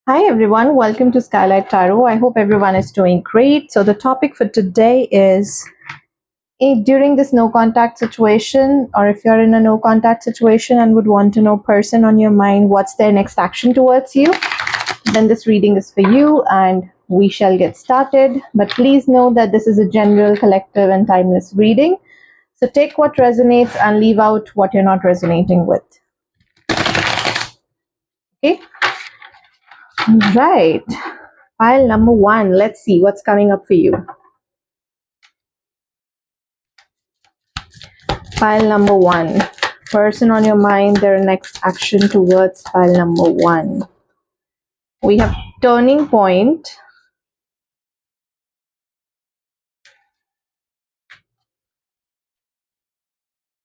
Hi everyone, welcome to Skylight Tarot. I hope everyone is doing great. So the topic for today is during this no contact situation, or if you're in a no contact situation and would want to know person on your mind, what's their next action towards you, then this reading is for you and we shall get started. But please know that this is a general, collective and timeless reading. So take what resonates and leave out what you're not resonating with. Okay? Right. Pile number one. Let's see what's coming up for you. Pile number one. Person on your mind, their next action towards pile number one. We have turning point.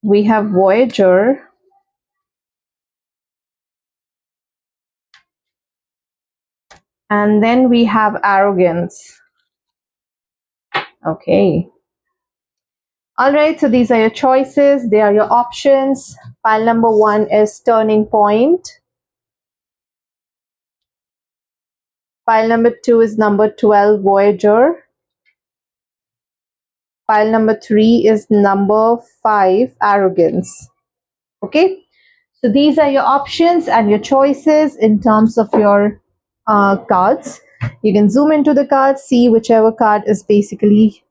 We have Voyager. And then we have Arrogance. Okay. All right, so these are your choices. They are your options. Pile number one is turning point. Pile number two is number 12, Voyager. Pile number three is number 5, Arrogance. Okay, so these are your options and your choices in terms of your cards. You can zoom into the cards, see whichever card is basically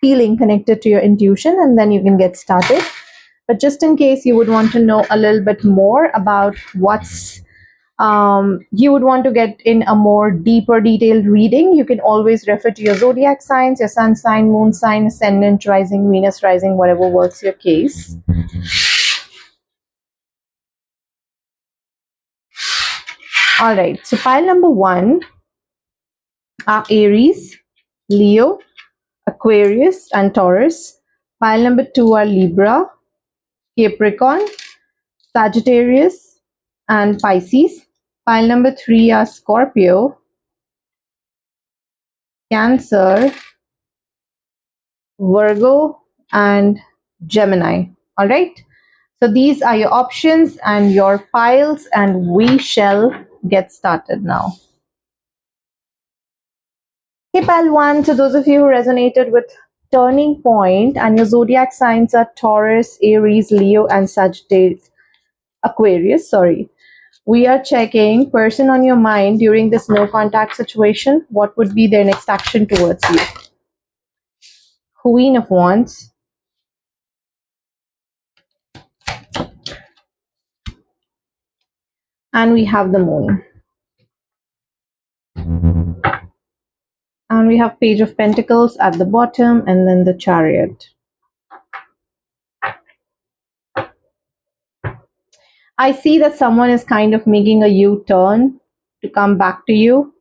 feeling connected to your intuition, and then you can get started. But just in case you would want to know a little bit more about what's you would want to get in a more deeper detailed reading, you can always refer to your zodiac signs, your sun sign, moon sign, ascendant, rising, Venus rising, whatever works your case. All right, so pile number one are Aries, Leo, Aquarius, and Taurus. Pile number two are Libra, Capricorn, Sagittarius, and Pisces. Pile number three are Scorpio, Cancer, Virgo, and Gemini. All right. So these are your options and your piles, and we shall get started now. Okay, pile one. So those of you who resonated with turning point and your zodiac signs are Taurus, Aries, Leo, and Sagittarius, Aquarius, sorry. We are checking person on your mind during this no contact situation. What would be their next action towards you? Queen of Wands. And we have the Moon. And we have Page of Pentacles at the bottom and then the Chariot. I see that someone is kind of making a U-turn to come back to you.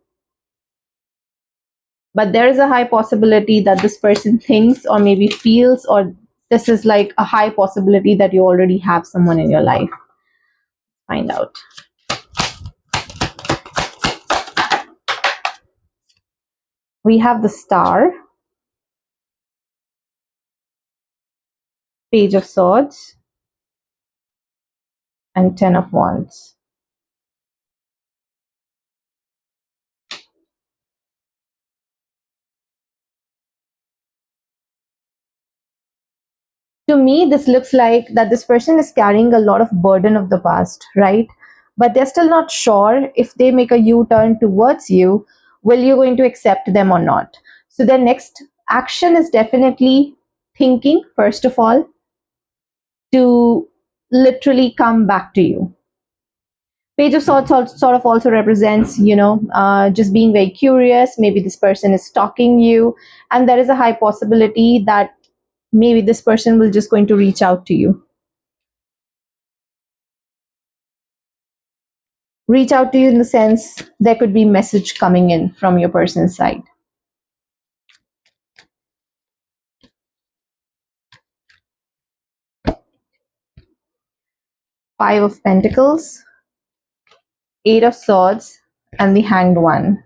But there is a high possibility that this person thinks or maybe feels, or this is like a high possibility that you already have someone in your life. Find out. We have the Star, Page of Swords, and Ten of Wands. To me, this looks like that this person is carrying a lot of burden of the past, right? But they're still not sure if they make a U-turn towards you, will you going to accept them or not? So their next action is definitely thinking, first of all, to literally come back to you. Page of Swords sort of also represents, just being very curious. Maybe this person is stalking you, and there is a high possibility that maybe this person will just going to reach out to you. Reach out to you in the sense there could be message coming in from your person's side. Five of Pentacles, Eight of Swords, and the Hanged One.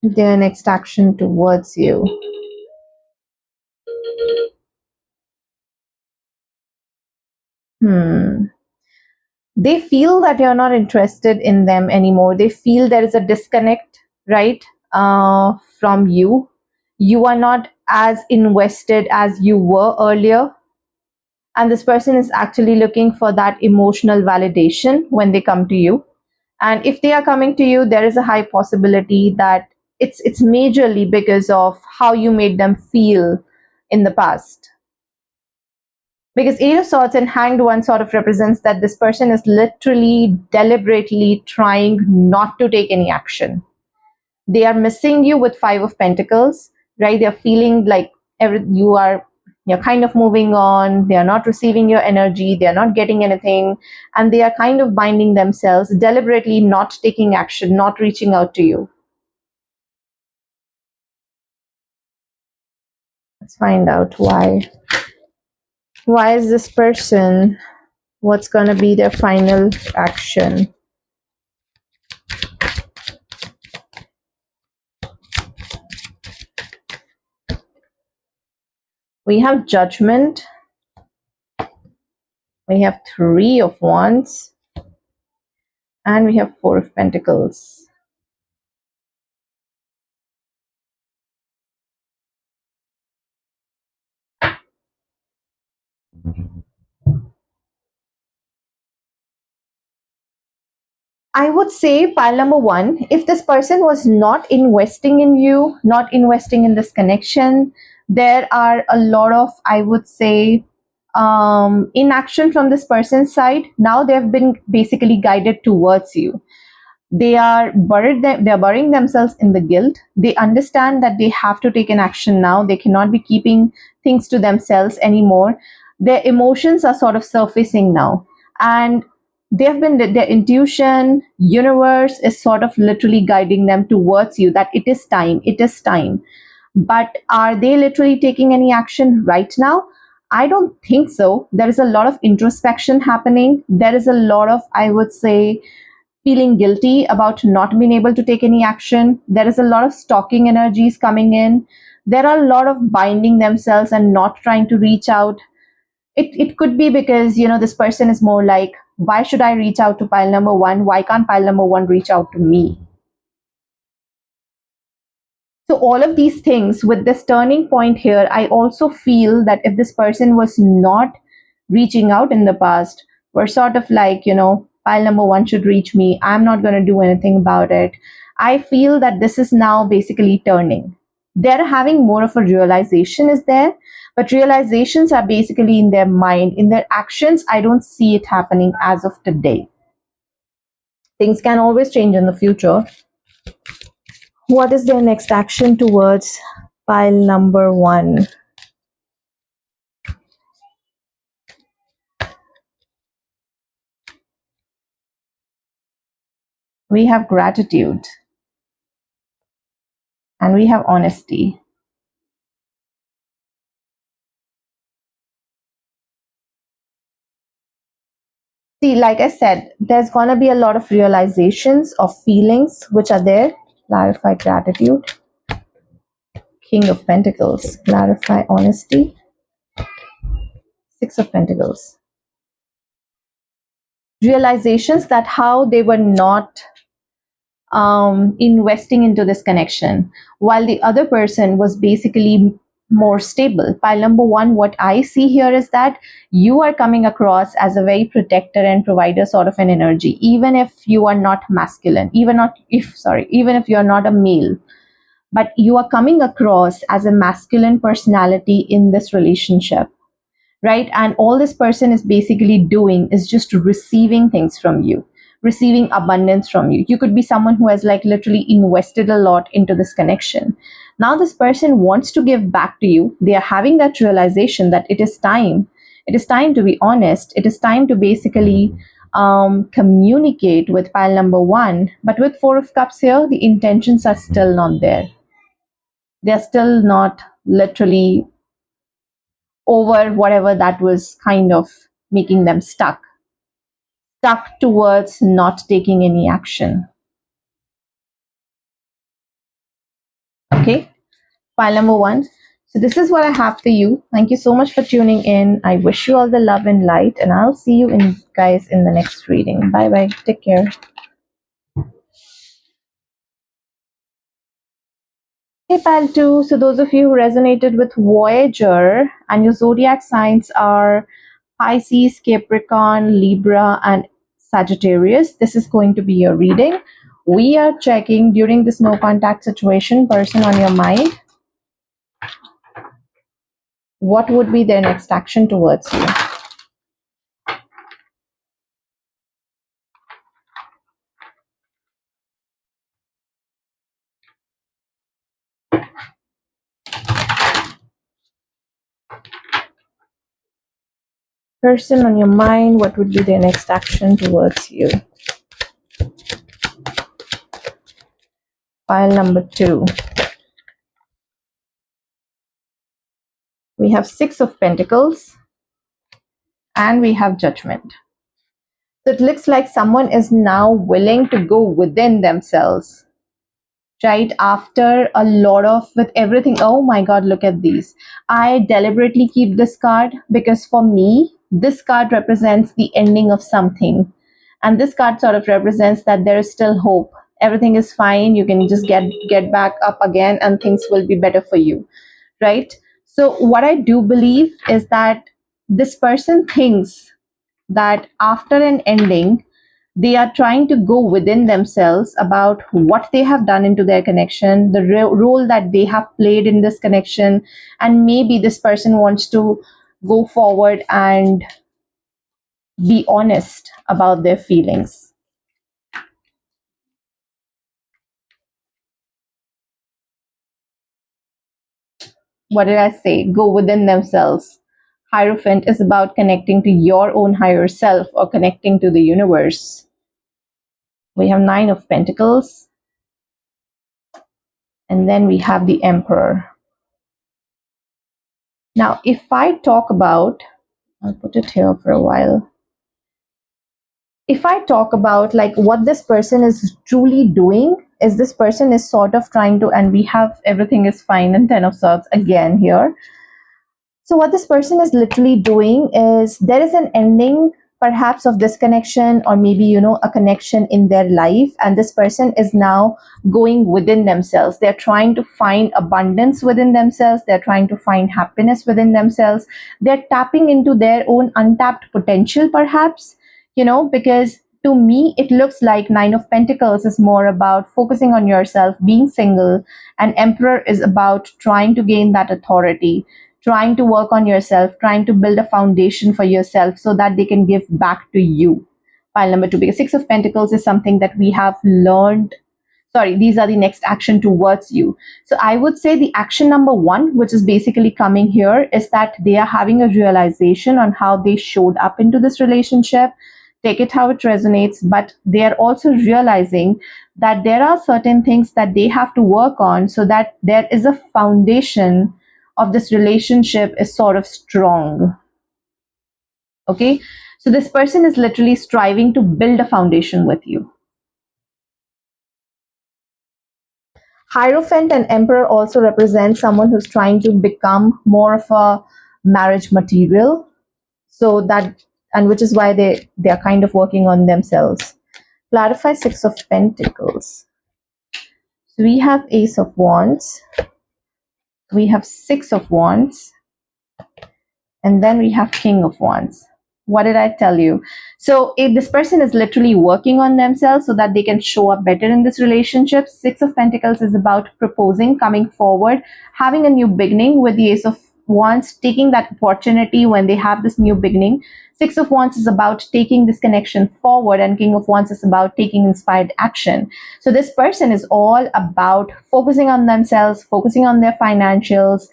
Their next action towards you. Hmm. They feel that you're not interested in them anymore. They feel there is a disconnect, right? From you. You are not as invested as you were earlier. And this person is actually looking for that emotional validation when they come to you. And if they are coming to you, there is a high possibility that it's majorly because of how you made them feel in the past. Because Eight of Swords and Hanged One sort of represents that this person is literally deliberately trying not to take any action. They are missing you with Five of Pentacles, right? They're feeling like you're kind of moving on, they are not receiving your energy, they are not getting anything, and they are kind of binding themselves, deliberately not taking action, not reaching out to you. Let's find out why. Why is this person? What's going to be their final action? We have Judgment. We have Three of Wands. And we have Four of Pentacles. I would say pile number one, if this person was not investing in you, not investing in this connection, there are a lot of, I would say, inaction from this person's side. Now they've been basically guided towards you. They're burying themselves in the guilt. They understand that they have to take an action now. They cannot be keeping things to themselves anymore. Their emotions are sort of surfacing now, and they've been their intuition, universe is sort of literally guiding them towards you, that it is time. But are they literally taking any action right now? I don't think so. There is a lot of introspection happening. There is a lot of, I would say, feeling guilty about not being able to take any action. There is a lot of stalking energies coming in. There are a lot of binding themselves and not trying to reach out. It could be because, this person is more like, why should I reach out to pile number one? Why can't pile number one reach out to me? So all of these things with this turning point here, I also feel that if this person was not reaching out in the past, were sort of like, pile number one should reach me, I'm not going to do anything about it. I feel that this is now basically turning. They're having more of a realization is there, but realizations are basically in their mind. In their actions, I don't see it happening as of today. Things can always change in the future. What is their next action towards pile number one? We have gratitude and we have honesty. See, like I said, there's going to be a lot of realizations of feelings which are there. Clarify gratitude. King of Pentacles. Clarify honesty. Six of Pentacles. Realizations that how they were not investing into this connection, while the other person was basically more stable. Pile number one, what I see here is that you are coming across as a very protector and provider sort of an energy, even if you are not masculine, even if you are not a male, but you are coming across as a masculine personality in this relationship, right? And all this person is basically doing is just receiving things from you, receiving abundance from you. You could be someone who has like literally invested a lot into this connection. Now this person wants to give back to you. They are having that realization that it is time. It is time to be honest. It is time to basically communicate with pile number one. But with Four of Cups here, the intentions are still not there. They're still not literally over whatever that was kind of making them stuck towards not taking any action. Okay, pile number one. So this is what I have for you. Thank you so much for tuning in. I wish you all the love and light, and I'll see you in guys in the next reading. Bye bye. Take care. Hey pal two. So those of you who resonated with Voyager and your zodiac signs are Pisces, Capricorn, Libra, and Sagittarius, this is going to be your reading. We are checking during this no contact situation, person on your mind, what would be their next action towards you? Person on your mind, what would be their next action towards you? File number 2. We have 6 of Pentacles and we have Judgment. So it looks like someone is now willing to go within themselves, right? After a lot of with everything. Oh my god, look at these. I deliberately keep this card because for me, this card represents the ending of something. And this card sort of represents that there is still hope. Everything is fine. You can just get back up again and things will be better for you, right? So what I do believe is that this person thinks that after an ending, they are trying to go within themselves about what they have done into their connection, the role that they have played in this connection, and maybe this person wants to go forward and be honest about their feelings. What did I say? Go within themselves. Hierophant is about connecting to your own higher self or connecting to the universe. We have 9 of Pentacles, and then we have the Emperor. Now, if I talk about, I'll put it here for a while. If I talk about like what this person is truly doing, is this person is sort of trying to, and we have everything is fine and 10 of Swords again here. So what this person is literally doing is there is an ending perhaps of this connection, or maybe a connection in their life, and this person is now going within themselves. They're trying to find abundance within themselves, they're trying to find happiness within themselves, they're tapping into their own untapped potential perhaps, because to me it looks like 9 of Pentacles is more about focusing on yourself, being single, and Emperor is about trying to gain that authority, trying to work on yourself, trying to build a foundation for yourself so that they can give back to you. Pile number 2, because 6 of Pentacles is something that we have learned. Sorry, these are the next action towards you. So I would say the action number 1, which is basically coming here, is that they are having a realization on how they showed up into this relationship. Take it how it resonates, but they are also realizing that there are certain things that they have to work on so that there is a foundation of this relationship is sort of strong. Okay, so this person is literally striving to build a foundation with you. Hierophant and Emperor also represent someone who's trying to become more of a marriage material, so that, and which is why they are kind of working on themselves. Clarify 6 of Pentacles. So we have Ace of Wands, we have 6 of Wands, and then we have King of Wands. What did I tell you? So if this person is literally working on themselves so that they can show up better in this relationship, 6 of Pentacles is about proposing, coming forward, having a new beginning, with the Ace of Wands taking that opportunity when they have this new beginning. 6 of Wands is about taking this connection forward, and King of Wands is about taking inspired action. So this person is all about focusing on themselves, focusing on their financials,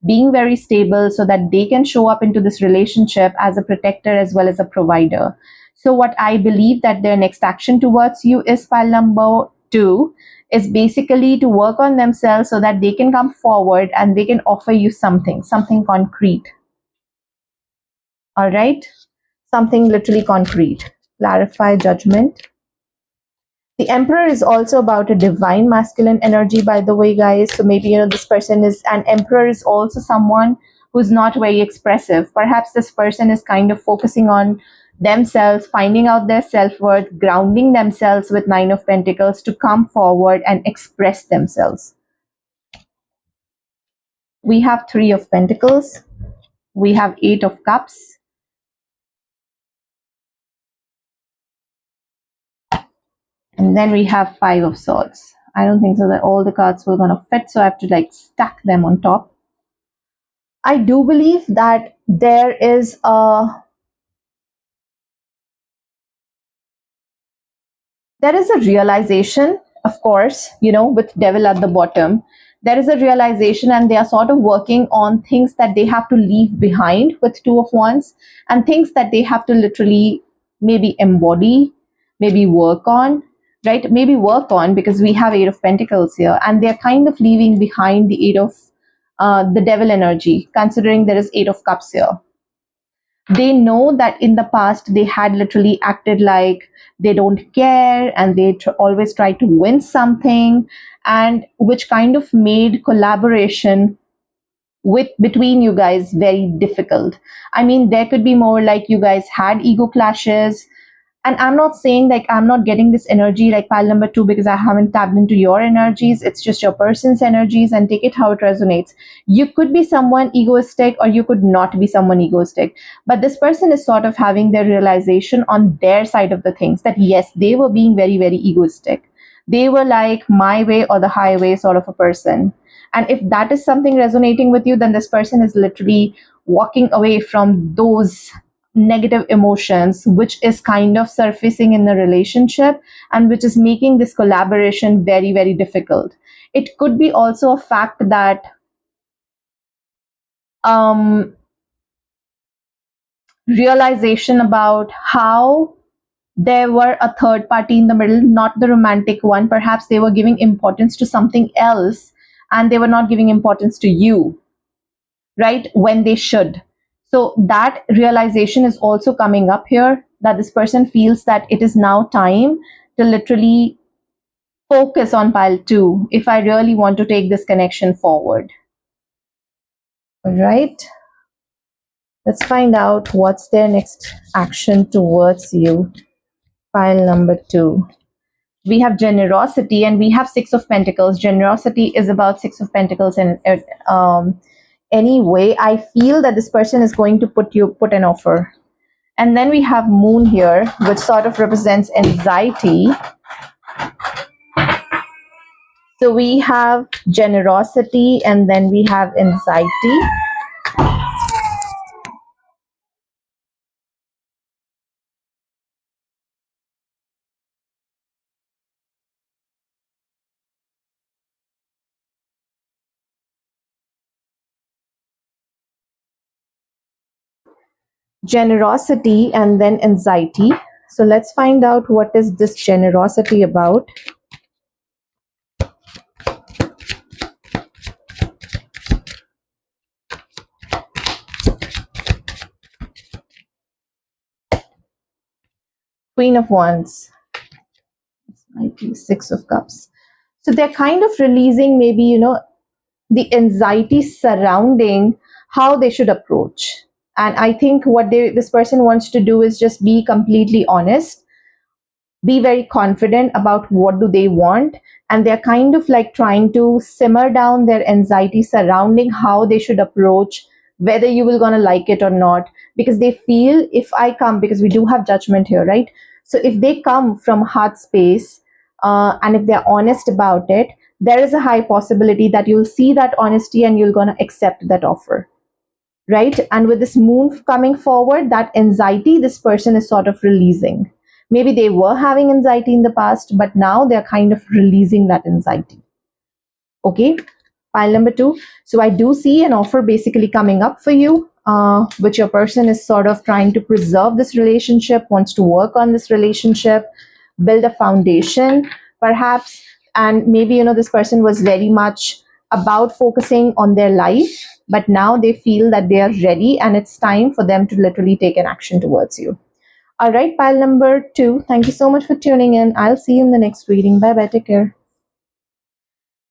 being very stable so that they can show up into this relationship as a protector as well as a provider. So what I believe that their next action towards you is pile number 2, is basically to work on themselves so that they can come forward and they can offer you something concrete. All right, something literally concrete. Clarify Judgment. The Emperor is also about a divine masculine energy, by the way, guys. So maybe, this person is, an Emperor is also someone who's not very expressive. Perhaps this person is kind of focusing on themselves, finding out their self-worth, grounding themselves with Nine of Pentacles to come forward and express themselves. We have Three of Pentacles. We have Eight of Cups. And then we have Five of Swords. I don't think so that all the cards were going to fit, so I have to like stack them on top. I do believe that there is a realization, of course, with Devil at the bottom. There is a realization, and they are sort of working on things that they have to leave behind with Two of Wands, and things that they have to literally maybe embody, maybe work on, right? Maybe work on, because we have Eight of Pentacles here, and they're kind of leaving behind the Eight of the Devil energy, considering there is Eight of Cups here. They know that in the past they had literally acted like they don't care, and they always try to win something, and which kind of made collaboration with between you guys very difficult. I mean, there could be more like you guys had ego clashes. And I'm not saying like I'm not getting this energy like pile number two because I haven't tapped into your energies. It's just your person's energies, and take it how it resonates. You could be someone egoistic, or you could not be someone egoistic. But this person is sort of having their realization on their side of the things that yes, they were being very, very egoistic. They were like my way or the highway sort of a person. And if that is something resonating with you, then this person is literally walking away from those negative emotions which is kind of surfacing in the relationship, and which is making this collaboration very, very difficult. It could be also a fact that realization about how there were a third party in the middle, not the romantic one. Perhaps they were giving importance to something else, and they were not giving importance to you, right, when they should. So that realization is also coming up here, that this person feels that it is now time to literally focus on pile two if I really want to take this connection forward. All right. Let's find out what's their next action towards you. Pile number two. We have generosity, and we have Six of Pentacles. Generosity is about Six of Pentacles, and anyway, I feel that this person is going to put an offer. And then we have Moon here, which sort of represents anxiety. So we have generosity, and then we have anxiety. Generosity and then anxiety. So let's find out what is this generosity about. Queen of Wands. Six of Cups. So they're kind of releasing maybe, the anxiety surrounding how they should approach. And I think what this person wants to do is just be completely honest, be very confident about what do they want, and they're kind of like trying to simmer down their anxiety surrounding how they should approach, whether you will gonna like it or not, because they feel if I come, because we do have Judgment here, right? So if they come from heart space, and if they're honest about it, there is a high possibility that you'll see that honesty and you're gonna accept that offer, right? And with this Moon coming forward, that anxiety this person is sort of releasing. Maybe they were having anxiety in the past, but now they're kind of releasing that anxiety. Okay, pile number two. So I do see an offer basically coming up for you, which your person is sort of trying to preserve this relationship, wants to work on this relationship, build a foundation, perhaps. And maybe, this person was very much about focusing on their life, but now they feel that they are ready and it's time for them to literally take an action towards you. All right, pile number 2. Thank you so much for tuning in. I'll see you in the next reading. Bye bye. Take care.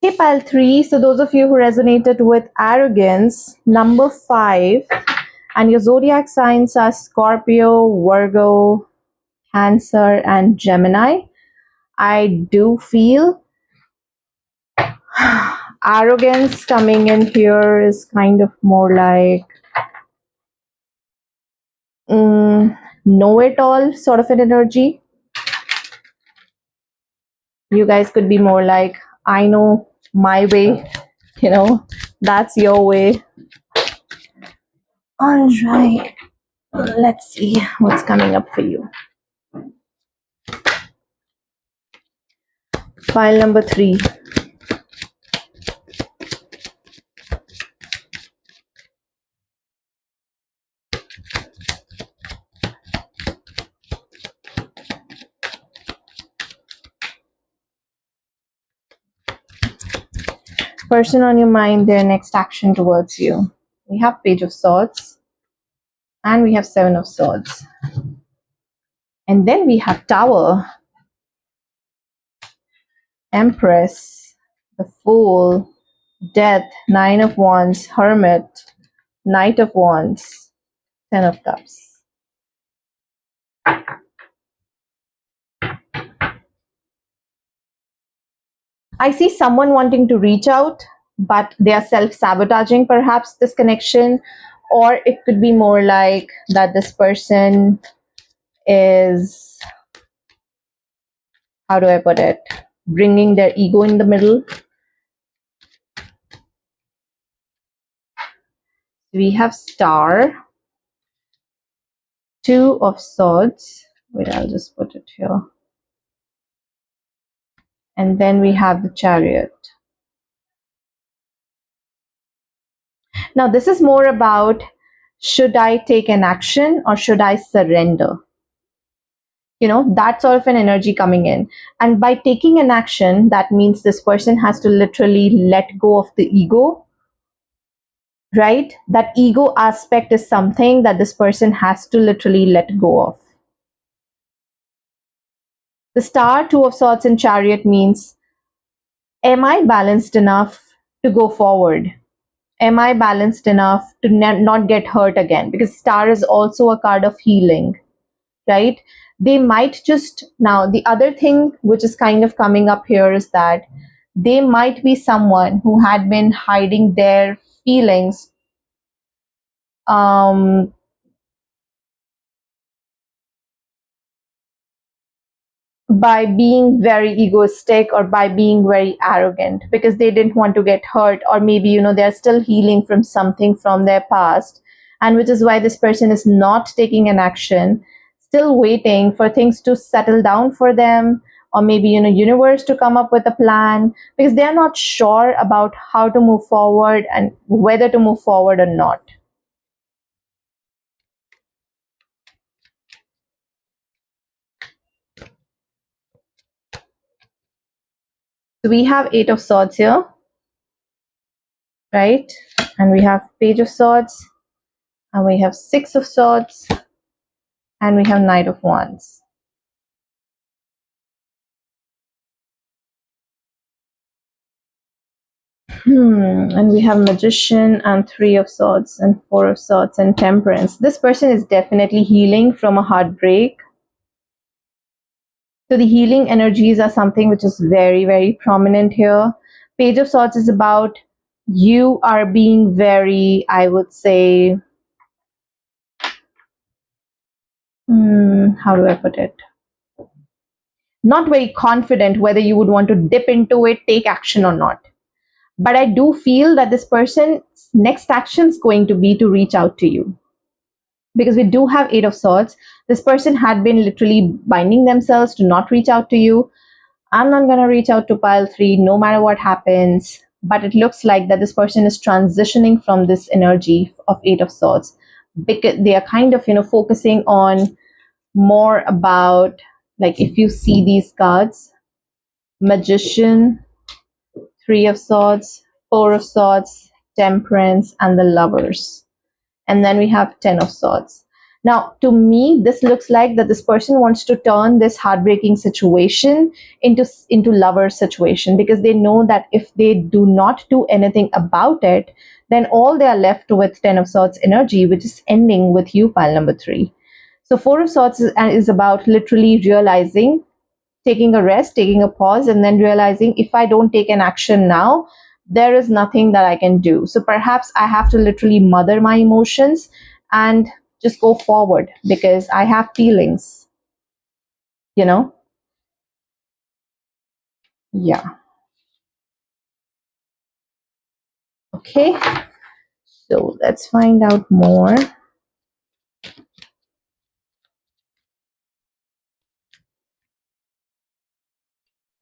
Okay, pile 3. So, those of you who resonated with arrogance, number 5, and your zodiac signs are Scorpio, Virgo, Cancer, and Gemini. I do feel arrogance coming in here is kind of more like know it all sort of an energy. You guys could be more like, I know my way, that's your way. All right, let's see what's coming up for you. File number 3. Person on your mind, their next action towards you. We have Page of Swords and we have Seven of Swords. And then we have Tower, Empress, the Fool, Death, Nine of Wands, Hermit, Knight of Wands, Ten of Cups. I see someone wanting to reach out, but they are self-sabotaging perhaps this connection, or it could be more like that this person is, how do I put it, bringing their ego in the middle. We have Star, Two of Swords. Wait, I'll just put it here. And then we have the Chariot. Now, this is more about, should I take an action or should I surrender? That sort of an energy coming in. And by taking an action, that means this person has to literally let go of the ego, right? That ego aspect is something that this person has to literally let go of. The Star, Two of Swords, and Chariot means, am I balanced enough to go forward? Am I balanced enough to not get hurt again? Because Star is also a card of healing, right? They might just, now the other thing which is kind of coming up here is that they might be someone who had been hiding their feelings by being very egoistic or by being very arrogant because they didn't want to get hurt, or maybe they're still healing from something from their past, and which is why this person is not taking an action, still waiting for things to settle down for them, or maybe universe to come up with a plan, because they're not sure about how to move forward and whether to move forward or not. So we have Eight of Swords here, right? And we have Page of Swords, and we have Six of Swords, and we have Knight of Wands. And we have Magician and Three of Swords and Four of Swords and Temperance. This person is definitely healing from a heartbreak. So the healing energies are something which is very, very prominent here. Page of Swords is about, you are being very, I would say, how do I put it? Not very confident whether you would want to dip into it, take action or not. But I do feel that this person's next action is going to be to reach out to you. Because we do have Eight of Swords. This person had been literally binding themselves to not reach out to you. I'm not going to reach out to pile 3 no matter what happens. But it looks like that this person is transitioning from this energy of Eight of Swords. Because they are kind of, focusing on more about, like, if you see these cards, Magician, Three of Swords, Four of Swords, Temperance, and the Lovers. And then we have Ten of Swords. Now, to me, this looks like that this person wants to turn this heartbreaking situation into lover situation, because they know that if they do not do anything about it, then all they are left with 10 of swords energy, which is ending with you, pile number 3. So 4 of swords is about literally realizing, taking a rest, taking a pause, and then realizing if I don't take an action now, there is nothing that I can do. So perhaps I have to literally mother my emotions and just go forward because I have feelings, you know? Yeah. Okay. So let's find out more.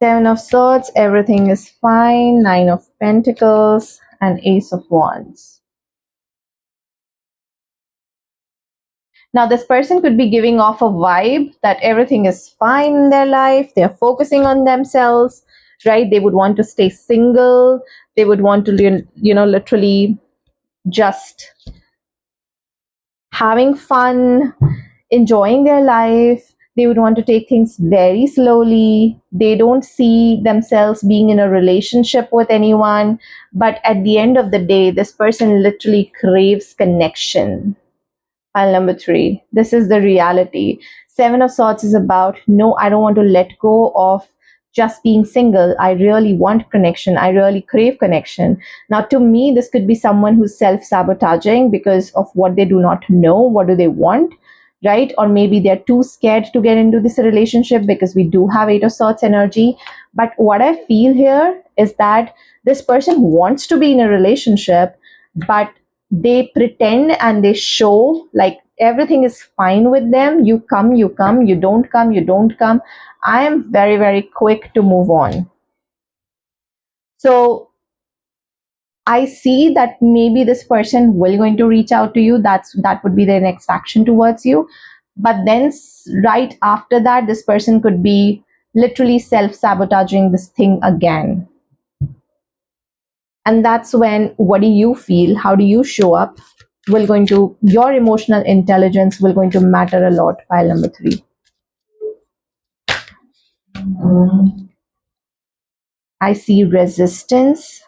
Seven of Swords, everything is fine. Nine of Pentacles and Ace of Wands. Now, this person could be giving off a vibe that everything is fine in their life. They're focusing on themselves, right? They would want to stay single. They would want to, literally just having fun, enjoying their life. They would want to take things very slowly. They don't see themselves being in a relationship with anyone. But at the end of the day, this person literally craves connection. Pile number 3. This is the reality. Seven of Swords is about, no, I don't want to let go of just being single. I really want connection. I really crave connection. Now, to me, this could be someone who's self-sabotaging because of what they do not know. What do they want? Right? Or maybe they're too scared to get into this relationship because we do have Eight of Swords energy. But what I feel here is that this person wants to be in a relationship, but they pretend and they show like everything is fine with them. You come, you come, you don't come, you don't come. I am very, very quick to move on. So I see that maybe this person will going to reach out to you. That would be their next action towards you. But then right after that, this person could be literally self-sabotaging this thing again. And that's when, what do you feel? How do you show up? Will going to, your emotional intelligence will going to matter a lot. Pile number 3. I see resistance,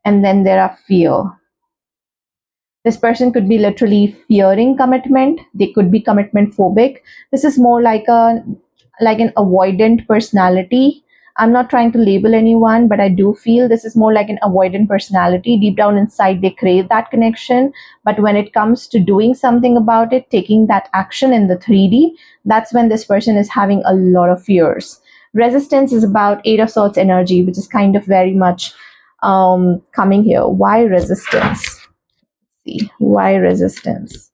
and then there are fear. This person could be literally fearing commitment. They could be commitment phobic. This is more like an avoidant personality. I'm not trying to label anyone, but I do feel this is more like an avoidant personality. Deep down inside, they crave that connection. But when it comes to doing something about it, taking that action in the 3D, that's when this person is having a lot of fears. Resistance is about Eight of Swords energy, which is kind of very much coming here. Why resistance? See, why resistance?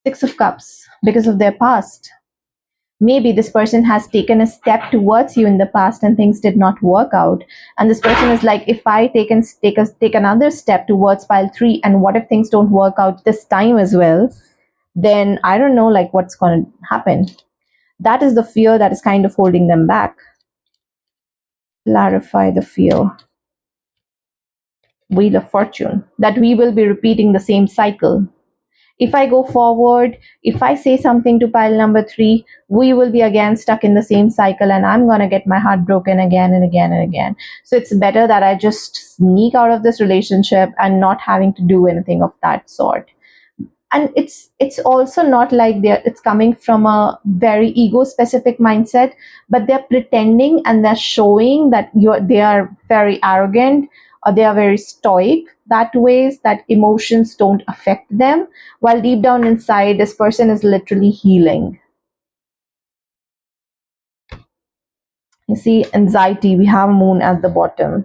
Six of Cups, because of their past. Maybe this person has taken a step towards you in the past and things did not work out, and this person is like, if I take another step towards pile 3, and what if things don't work out this time as well, then I don't know like what's going to happen. That is the fear that is kind of holding them back. Clarify the fear. Wheel of Fortune, that we will be repeating the same cycle. If I go forward, if I say something to pile number 3, we will be again stuck in the same cycle, and I'm going to get my heart broken again and again and again. So it's better that I just sneak out of this relationship and not having to do anything of that sort. And it's also not like it's coming from a very ego specific mindset, but they're pretending and they're showing that they are very arrogant, or they are very stoic that ways that emotions don't affect them, while deep down inside this person is literally healing. You see, anxiety, we have moon at the bottom.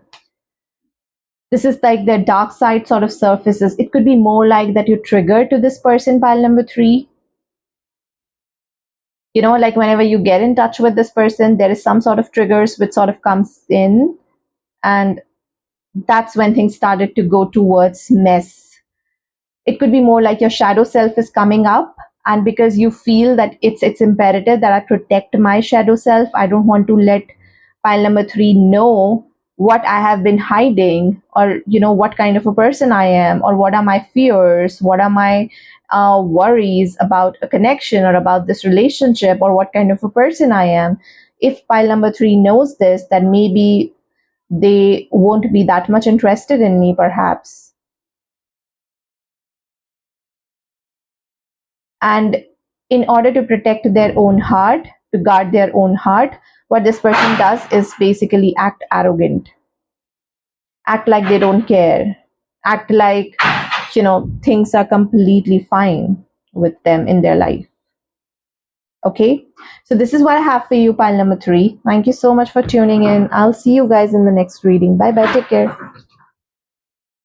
This is like their dark side sort of surfaces. It could be more like that you trigger to this person, pile number 3. Like whenever you get in touch with this person, there is some sort of triggers which sort of comes in, and that's when things started to go towards mess. It could be more like your shadow self is coming up, and because you feel that it's imperative that I protect my shadow self, I don't want to let pile number 3 know what I have been hiding, or what kind of a person I am, or what are my fears, what are my worries about a connection or about this relationship, or what kind of a person I am. If pile number 3 knows this, then maybe they won't be that much interested in me, perhaps. And in order to protect their own heart, to guard their own heart, what this person does is basically act arrogant, act like they don't care, act like things are completely fine with them in their life. Okay, so this is what I have for you, pile number 3. Thank you so much for tuning in. I'll see you guys in the next reading. Bye bye, take care.